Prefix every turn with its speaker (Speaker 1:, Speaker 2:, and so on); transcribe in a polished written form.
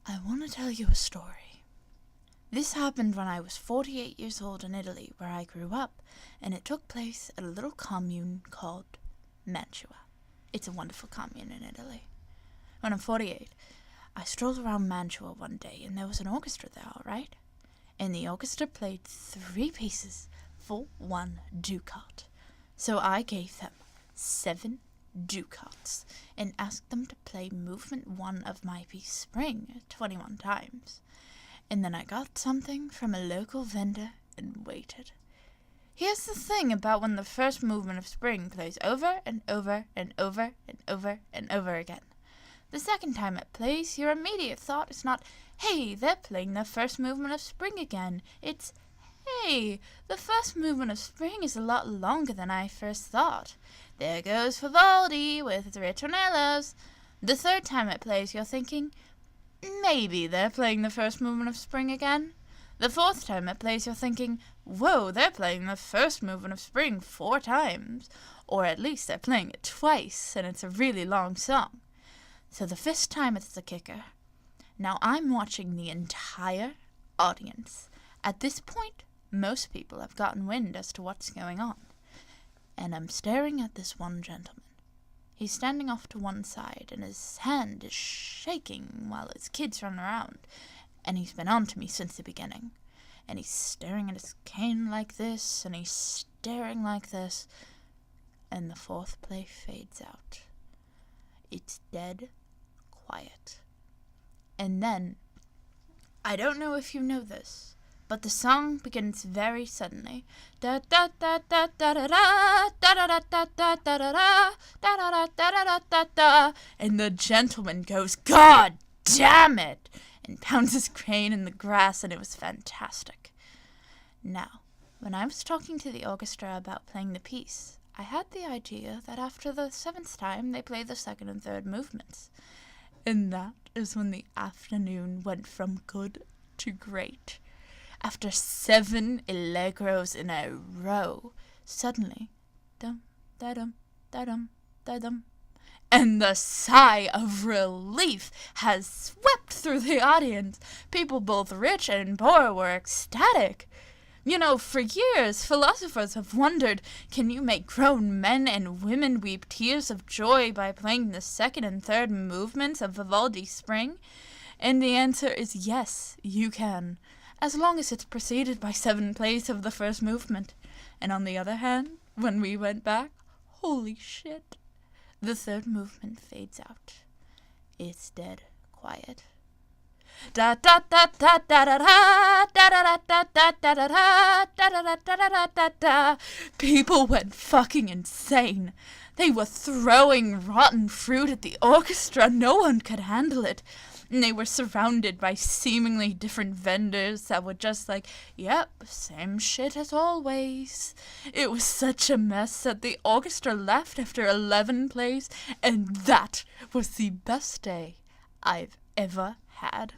Speaker 1: I want to tell you a story. This happened when I was 48 years old in Italy, where I grew up, and it took place at a little commune called Mantua. It's a wonderful commune in Italy. When I'm 48, I strolled around Mantua one day, and there was an orchestra there, all right? And the orchestra played 3 pieces for 1 ducat. So I gave them 7 ducats and asked them to play movement 1 of my piece Spring 21 times. And then I got something from a local vendor and waited. Here's the thing about when the first movement of Spring plays over and over and over and over and over again. The second time it plays, your immediate thought is not, hey, they're playing the first movement of Spring again. It's, hey, the first movement of Spring is a lot longer than I first thought. There goes Vivaldi with ritornellos. The third time it plays, you're thinking, maybe they're playing the first movement of Spring again. The fourth time it plays, you're thinking, whoa, they're playing the first movement of Spring 4 times. Or at least they're playing it twice, and it's a really long song. So the 5th time it's the kicker. Now I'm watching the entire audience. At this point, most people have gotten wind as to what's going on. And I'm staring at this one gentleman. He's standing off to one side, and his hand is shaking while his kids run around. And he's been on to me since the beginning. And he's staring at his cane like this, and he's staring like this. And the 4th play fades out. It's dead quiet. And then, I don't know if you know this, but the song begins very suddenly. Da da da da da da da da da da da da da da da da da da, and the gentleman goes, God damn it, and pounds his cane in the grass, and it was fantastic. Now, when I was talking to the orchestra about playing the piece, I had the idea that after the 7th time they play the 2nd and 3rd movements. And that is when the afternoon went from good to great. After 7 allegros in a row, suddenly, dum, da-dum, da-dum, da-dum, and the sigh of relief has swept through the audience. People both rich and poor were ecstatic. You know, for years, philosophers have wondered, can you make grown men and women weep tears of joy by playing the 2nd and 3rd movements of Vivaldi's Spring? And the answer is yes, you can, as long as it's preceded by 7 plays of the first movement. And on the other hand, when we went back, holy shit, the 3rd movement fades out. It's dead quiet. Da da da da da da da da da da da da da da da da da da. People went fucking insane. They were throwing rotten fruit at the orchestra. No one could handle it. And they were surrounded by seemingly different vendors that were just like, yep, same shit as always. It was such a mess that the orchestra left after 11 plays, and that was the best day I've ever had.